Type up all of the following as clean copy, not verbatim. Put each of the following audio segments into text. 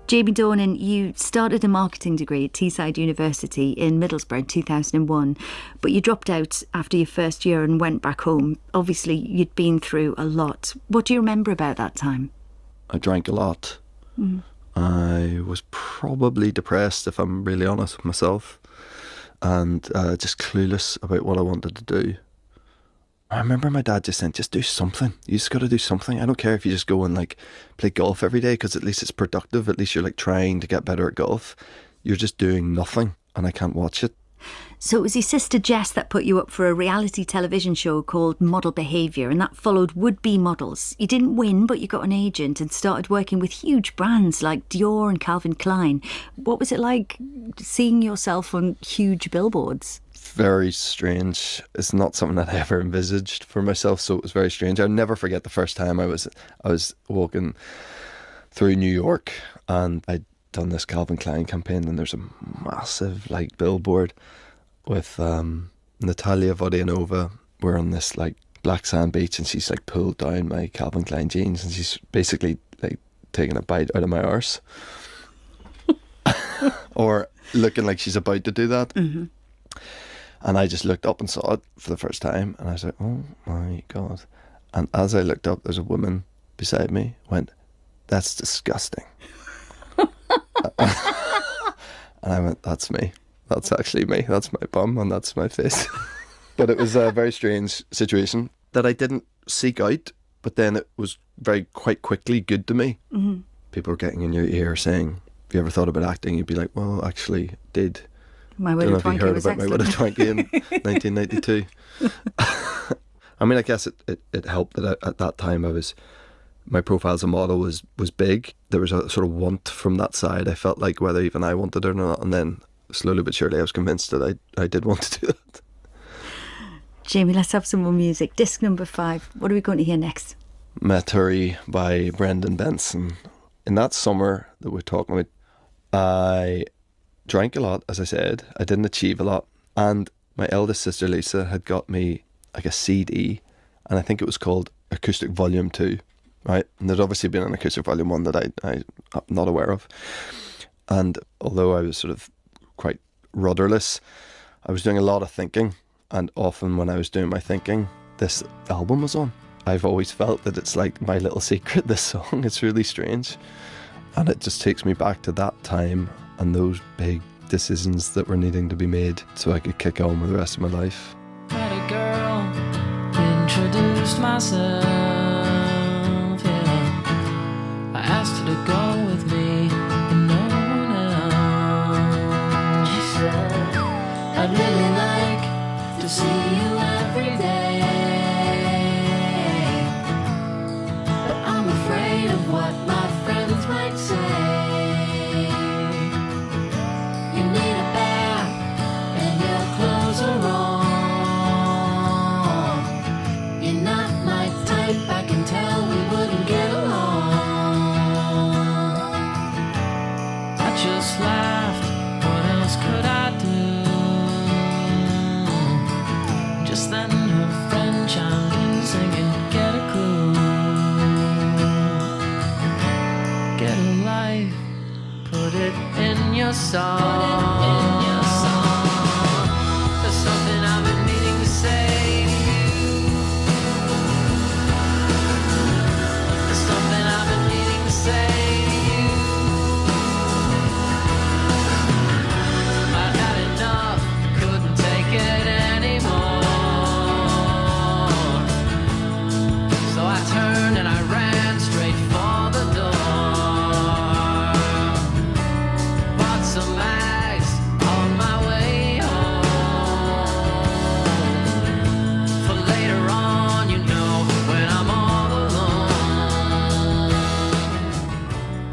Jamie Dornan, you started a marketing degree at Teesside University in Middlesbrough in 2001, but you dropped out after your first year and went back home. Obviously, you'd been through a lot. What do you remember about that time? I drank a lot. I was probably depressed, if I'm really honest with myself, and just clueless about what I wanted to do. I remember my dad just saying, just do something. You just got to do something. I don't care if you just go and like play golf every day, because at least it's productive. At least you're like trying to get better at golf. You're just doing nothing and I can't watch it. So it was your sister Jess that put you up for a reality television show called Model Behaviour, and that followed would-be models. You didn't win, but you got an agent and started working with huge brands like Dior and Calvin Klein. What was it like seeing yourself on huge billboards? Very strange. It's not something that I ever envisaged for myself, so it was very strange. I'll never forget the first time I was walking through New York, and I'd done this Calvin Klein campaign, and there's a massive like billboard with Natalia Vodianova. We're on this like black sand beach, and she's like pulled down my Calvin Klein jeans, and she's basically like taking a bite out of my arse or looking like she's about to do that. Mm-hmm. And I just looked up and saw it for the first time, and I was like, oh my God. And as I looked up, there's a woman beside me, went, that's disgusting. And I went, that's me. That's actually me. That's my bum and that's my face. But it was a very strange situation that I didn't seek out, but then it was quite quickly good to me. Mm-hmm. People were getting in your ear saying, have you ever thought about acting? You'd be like, well, actually did. My Word of Twanky was excellent. My Word of Twanky in 1992. I mean, I guess it helped that at that time my profile as a model was big. There was a sort of want from that side. I felt like whether even I wanted it or not, and then slowly but surely I was convinced that I did want to do that. Jamie, let's have some more music. Disc number 5. What are we going to hear next? Metarie by Brendan Benson. In that summer that we're talking about, I drank a lot, as I said. I didn't achieve a lot. And my eldest sister Lisa had got me like a CD, and I think it was called Acoustic Volume 2, right? And there's obviously been an Acoustic Volume 1 that I'm not aware of. And although I was sort of quite rudderless, I was doing a lot of thinking. And often when I was doing my thinking, this album was on. I've always felt that it's like my little secret, this song. It's really strange. And it just takes me back to that time and those big decisions that were needing to be made so I could kick on with the rest of my life. Met a girl, introduced myself, yeah. I asked her to go with me, and no one else. She said, I'd really like to see you every day, but I'm afraid of what my friends might say. You need a bath and your clothes are wrong. You're not my type, I can tell we wouldn't get along. I just laughed, what else could I do? Just then her friend chimed in singing, get a clue, get a life, put it in your song. There's something I've been meaning to say to you. There's something I've been meaning to say to you. I've had enough, couldn't take it anymore. So I turned and I ran straight for the door. Bought some mags on my way home. For later on, you know, when I'm all alone.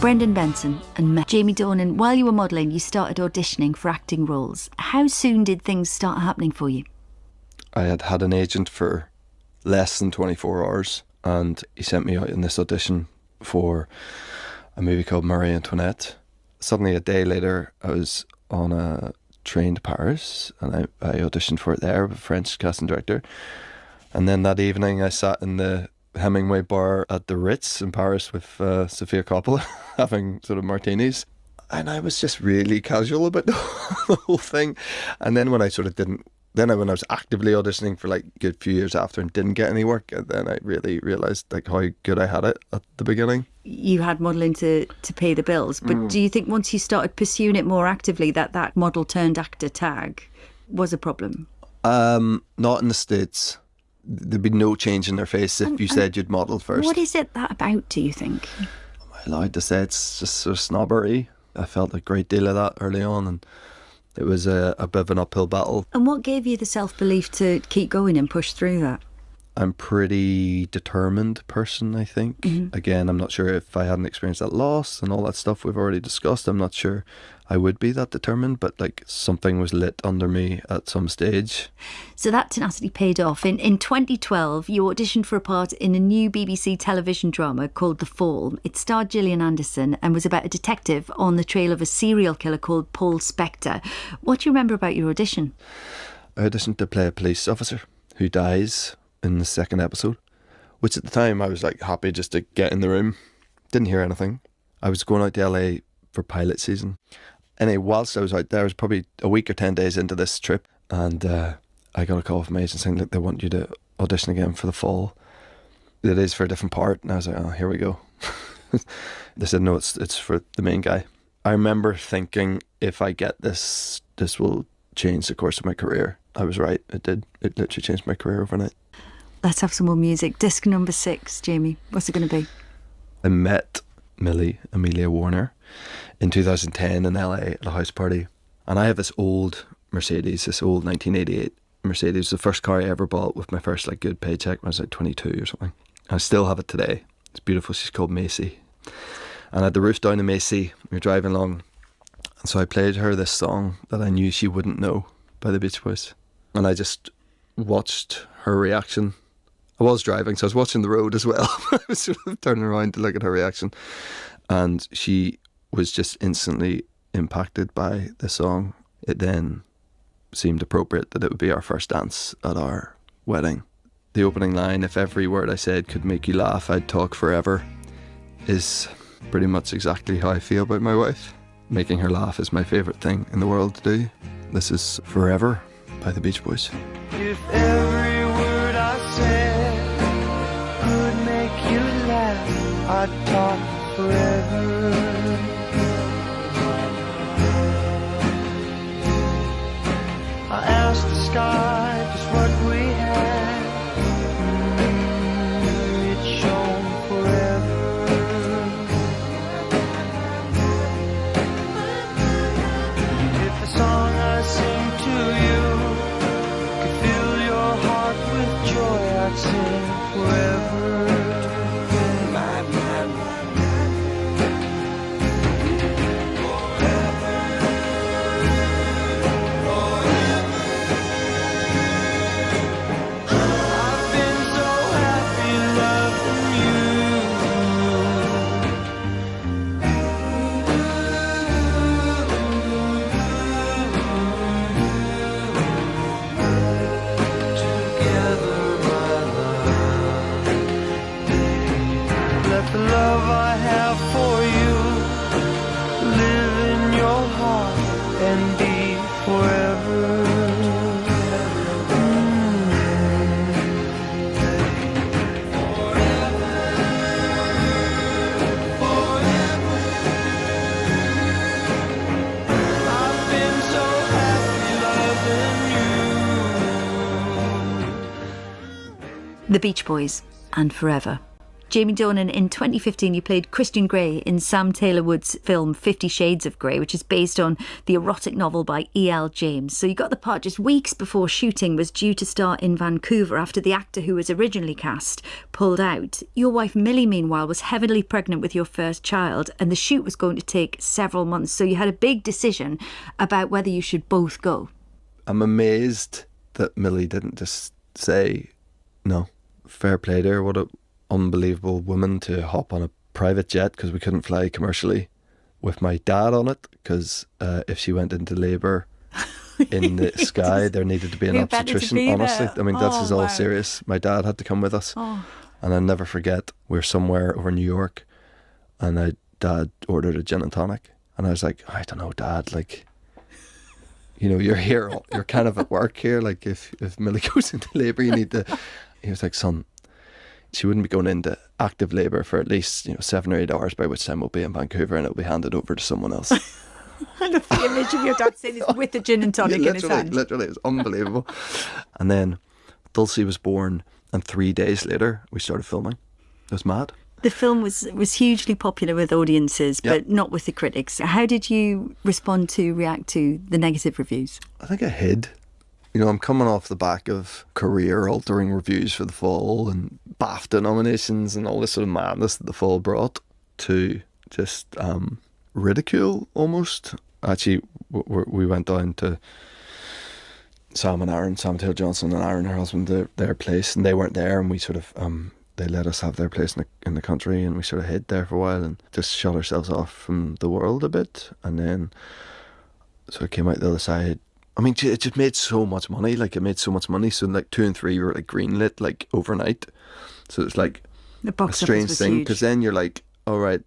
Brendan Benson and Jamie Dornan. While you were modelling, you started auditioning for acting roles. How soon did things start happening for you? I had had an agent for less than 24 hours, and he sent me out in this audition for a movie called Marie Antoinette. Suddenly a day later I was on a train to Paris, and I auditioned for it there with a French casting director. And then that evening I sat in the Hemingway bar at the Ritz in Paris with Sofia Coppola, having sort of martinis. And I was just really casual about the whole thing. And then when I sort of didn't, when I was actively auditioning for like a good few years after and didn't get any work, and then I really realised like how good I had it at the beginning. You had modelling to pay the bills, but do you think once you started pursuing it more actively that model turned actor tag was a problem? Not in the States. There'd be no change in their face if you said you'd modelled first. What is it that about, do you think? Am I allowed to say it's just sort of snobbery? I felt a great deal of that early on, and it was a bit of an uphill battle. And what gave you the self-belief to keep going and push through that? I'm a pretty determined person, I think. Again, I'm not sure if I hadn't experienced that loss and all that stuff we've already discussed. I'm not sure I would be that determined, but like something was lit under me at some stage. So that tenacity paid off. In 2012, you auditioned for a part in a new BBC television drama called The Fall. It starred Gillian Anderson and was about a detective on the trail of a serial killer called Paul Spector. What do you remember about your audition? I auditioned to play a police officer who dies in the second episode, which at the time I was like happy just to get in the room. Didn't hear anything. I was going out to LA for pilot season. Anyway, whilst I was out there, I was probably a week or 10 days into this trip, and I got a call from my agent saying, look, they want you to audition again for The Fall. It is for a different part. And I was like, oh, here we go. They said, no, it's for the main guy. I remember thinking, if I get this, this will change the course of my career. I was right. It did. It literally changed my career overnight. Let's have some more music. Disc number 6, Jamie. What's it going to be? I met Amelia Warner in 2010 in LA at a house party, and I have this old Mercedes, this old 1988 Mercedes, the first car I ever bought with my first like good paycheck when I was like 22 or something. I still have it today. It's beautiful. She's called Macy, and I had the roof down in Macy. We were driving along, and so I played her this song that I knew she wouldn't know by the Beach Boys, and I just watched her reaction. I was driving, so I was watching the road as well. I was sort of turning around to look at her reaction, and she was just instantly impacted by the song. It then seemed appropriate that it would be our first dance at our wedding. The opening line, if every word I said could make you laugh, I'd talk forever, is pretty much exactly how I feel about my wife. Making her laugh is my favourite thing in the world to do. This is Forever by the Beach Boys. If every word I said could make you laugh, I'd talk forever. I asked the sky just what we had. It shone forever. If the song I sing to you could fill your heart with joy, I'd sing forever. The Beach Boys and Forever. Jamie Dornan, in 2015 you played Christian Grey in Sam Taylor Wood's film 50 Shades of Grey, which is based on the erotic novel by E.L. James. So you got the part just weeks before shooting was due to start in Vancouver after the actor who was originally cast pulled out. Your wife Millie, meanwhile, was heavily pregnant with your first child, and the shoot was going to take several months. So you had a big decision about whether you should both go. I'm amazed that Millie didn't just say no. Fair play to her. What an unbelievable woman to hop on a private jet, because we couldn't fly commercially, with my dad on it, because if she went into labour in the sky, there needed to be an obstetrician, honestly. I mean, that's all serious. My dad had to come with us. And I'll never forget, we were somewhere over New York, and Dad ordered a gin and tonic. And I was like, I don't know, Dad, like, you know, you're here, you're kind of at work here. Like, if Millie goes into labour, you need to... He was like, son, she wouldn't be going into active labour for at least, 7 or 8 hours, by which time we'll be in Vancouver and it'll be handed over to someone else. I love the image of your dad saying this with the gin and tonic in his hand. Literally, it's unbelievable. And then Dulcie was born, and 3 days later, we started filming. It was mad. The film was hugely popular with audiences, but not with the critics. How did you react to the negative reviews? I think I hid. I'm coming off the back of career-altering reviews for The Fall and BAFTA nominations and all this sort of madness that The Fall brought, to just ridicule almost. Actually, we went down to Sam Taylor Johnson and Aaron, her husband, their place, and they weren't there, and we sort of they let us have their place in the country, and we sort of hid there for a while and just shut ourselves off from the world a bit, and then sort of came out the other side. I mean, it just made so much money. Like, it made so much money. So, like, 2 and 3 were, like, greenlit, like, overnight. So it's like the box a strange thing. Because then you're like, all right,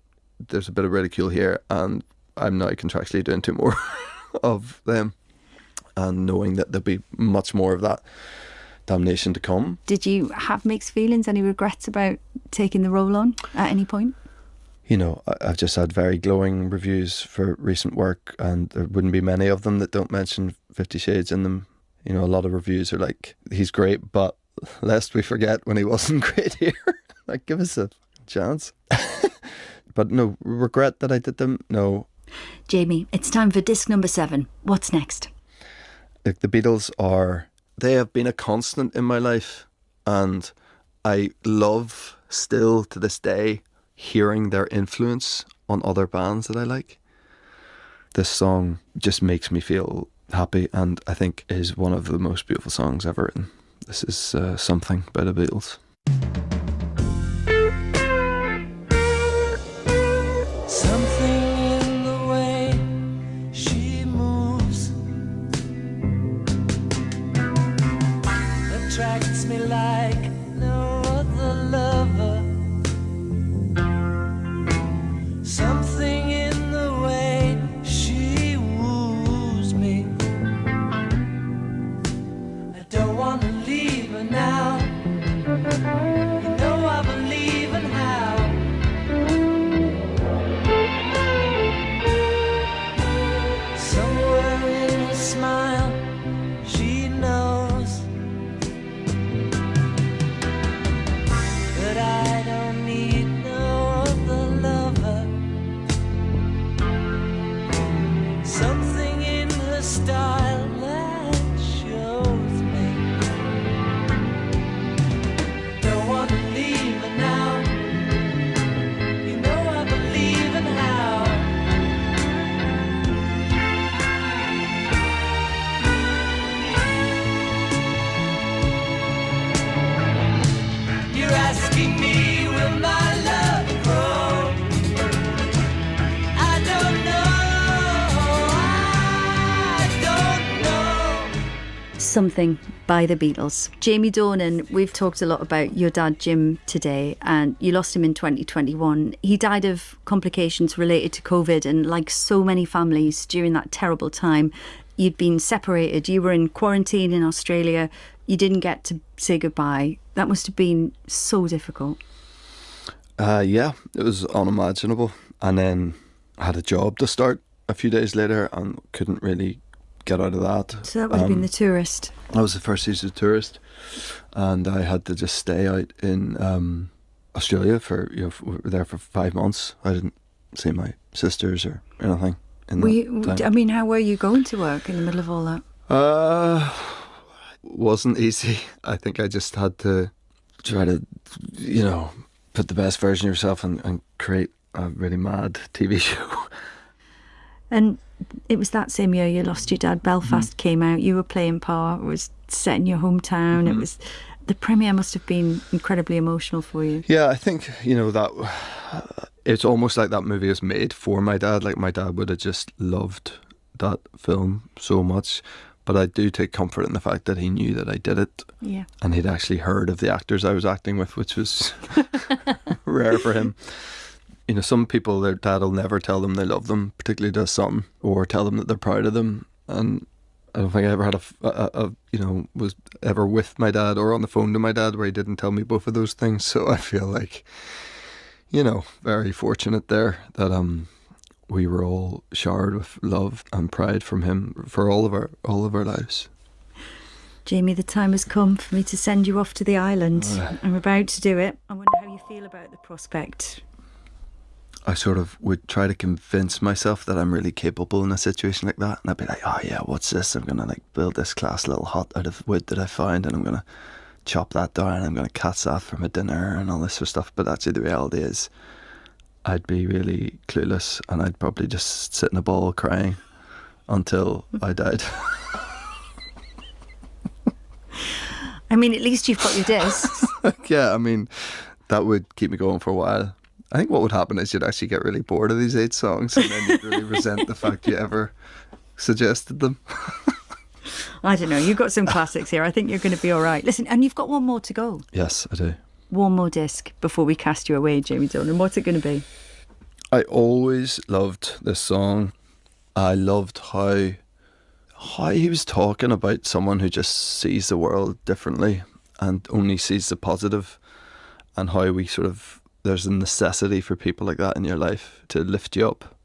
there's a bit of ridicule here, and I'm now contractually doing 2 more of them. And knowing that there'll be much more of that damnation to come. Did you have mixed feelings? Any regrets about taking the role on at any point? I've just had very glowing reviews for recent work, and there wouldn't be many of them that don't mention 50 Shades in them. A lot of reviews are like, he's great, but lest we forget when he wasn't great here. Like, give us a chance. But no, regret that I did them, no. Jamie, it's time for disc number 7. What's next? Like, the Beatles they have been a constant in my life, and I love still to this day hearing their influence on other bands that I like. This song just makes me feel happy, and I think is one of the most beautiful songs ever written. This is Something by the Beatles. Something in the way she moves attracts me like no other lover. Something in the way she woos me. I don't want to leave her now. You know I believe in how. Somewhere in her smile, she knows that I don't need no other lover. Something in her style that shows me. Don't want to leave her now. You know I believe in how. You're asking me, will my love grow? I don't know. Something by the Beatles. Jamie Dornan, we've talked a lot about your dad Jim today, and you lost him in 2021. He died of complications related to COVID, and like so many families during that terrible time, you'd been separated. You were in quarantine in Australia. You didn't get to say goodbye. That must have been so difficult. Yeah, it was unimaginable. And then I had a job to start a few days later and couldn't really get out of that. So that would have been the tourist. I was the first season tourist, and I had to just stay out in Australia for, we were there for 5 months. I didn't see my sisters or anything in that time. I mean, how were you going to work in the middle of all that? Wasn't easy. I think I just had to try to, put the best version of yourself and create a really mad TV show. And it was that same year you lost your dad. Belfast came out. You were playing part. It was set in your hometown. It was, the premiere must have been incredibly emotional for you. Yeah, I think, that it's almost like that movie was made for my dad. Like, my dad would have just loved that film so much. But I do take comfort in the fact that he knew that I did it. Yeah. And he'd actually heard of the actors I was acting with, which was rare for him. You know, some people, their dad will never tell them they love them, particularly to a son, or tell them that they're proud of them. And I don't think I ever had was ever with my dad or on the phone to my dad where he didn't tell me both of those things. So I feel like, you know, very fortunate there that we were all showered with love and pride from him for all of our lives. Jamie, the time has come for me to send you off to the island. I'm about to do it. I wonder how you feel about the prospect. I sort of would try to convince myself that I'm really capable in a situation like that, and I'd be like, oh yeah, what's this? I'm gonna like build this class little hut out of wood that I found, and I'm gonna chop that down, and I'm gonna catch that for my dinner and all this sort of stuff. But actually the reality is I'd be really clueless, and I'd probably just sit in a ball crying until I died. I mean, at least you've got your discs. Yeah, I mean, that would keep me going for a while. I think what would happen is you'd actually get really bored of these 8 songs, and then you'd really resent the fact you ever suggested them. I don't know. You've got some classics here. I think you're going to be all right. Listen, and you've got one more to go. Yes, I do. One more disc before we cast you away, Jamie Dornan. What's it going to be? I always loved this song. I loved how he was talking about someone who just sees the world differently and only sees the positive, and how we sort of, there's a necessity for people like that in your life to lift you up.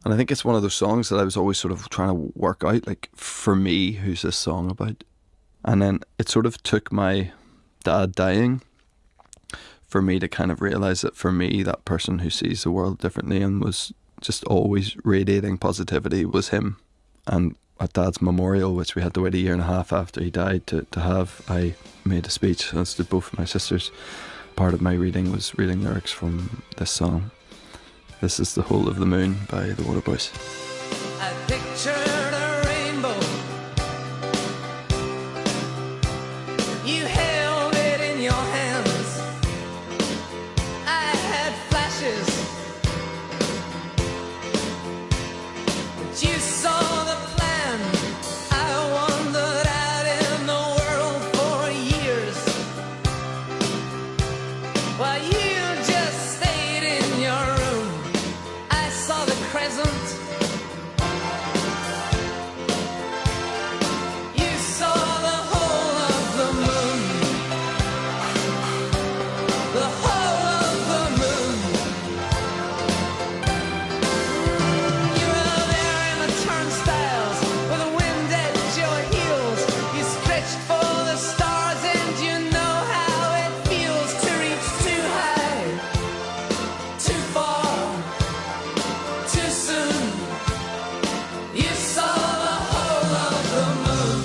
And I think it's one of those songs that I was always sort of trying to work out, like, for me, who's this song about? And then it sort of took my dad dying for me to kind of realise that for me, that person who sees the world differently and was just always radiating positivity was him. And at Dad's memorial, which we had to wait 1.5 years after he died to have, I made a speech, as did both my sisters. Part of my reading was reading lyrics from this song. This is The Whole of the Moon by the Waterboys. I pictured a rainbow. You held it in your hands. I had flashes. But you saw the plan. I wandered out in the world for years, while you just stayed in your room. I saw the crescent. You saw the whole of the moon. The whole of the moon. You were there in the turnstiles with the wind at your heels. You stretched for the stars, and you know how it feels to reach too high, too far, too soon. You saw the whole of the moon.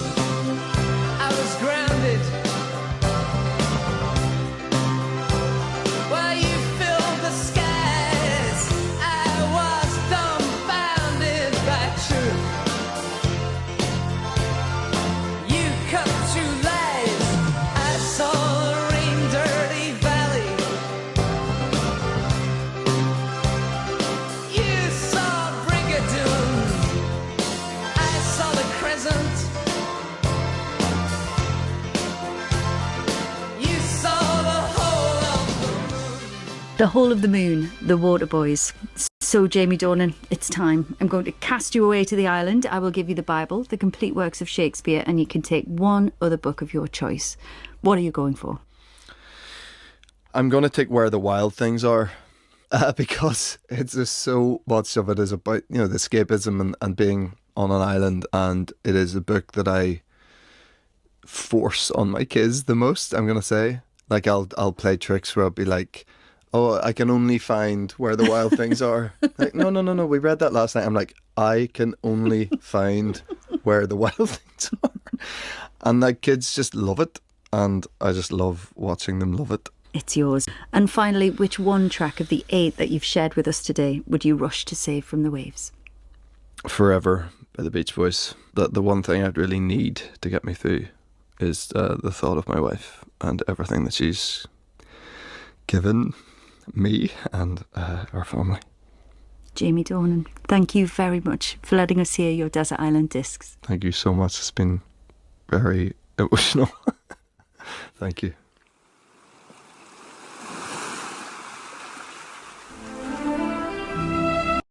I was grounded while you filled the skies. I was dumbfounded by truth. You cut through lies. I saw the rain-dirty valley. You saw Brigadoon. I saw the crescent. You saw the whole of the moon. The Whole of the Moon, the Waterboys. So, Jamie Dornan, it's time. I'm going to cast you away to the island. I will give you the Bible, the complete works of Shakespeare, and you can take one other book of your choice. What are you going for? I'm going to take Where the Wild Things Are, because it's just so much of it is about, you know, the escapism and being on an island, and it is a book that I force on my kids the most, I'm going to say. Like, I'll play tricks where I'll be like, oh, I can only find where the wild things are. Like, no, we read that last night. I'm like, I can only find where the wild things are. And like, kids just love it. And I just love watching them love it. It's yours. And finally, which one track of the 8 that you've shared with us today would you rush to save from the waves? Forever by the Beach Boys. The one thing I'd really need to get me through is the thought of my wife and everything that she's given me and our family. Jamie Dornan, thank you very much for letting us hear your Desert Island Discs. Thank you so much. It's been very emotional. Thank you.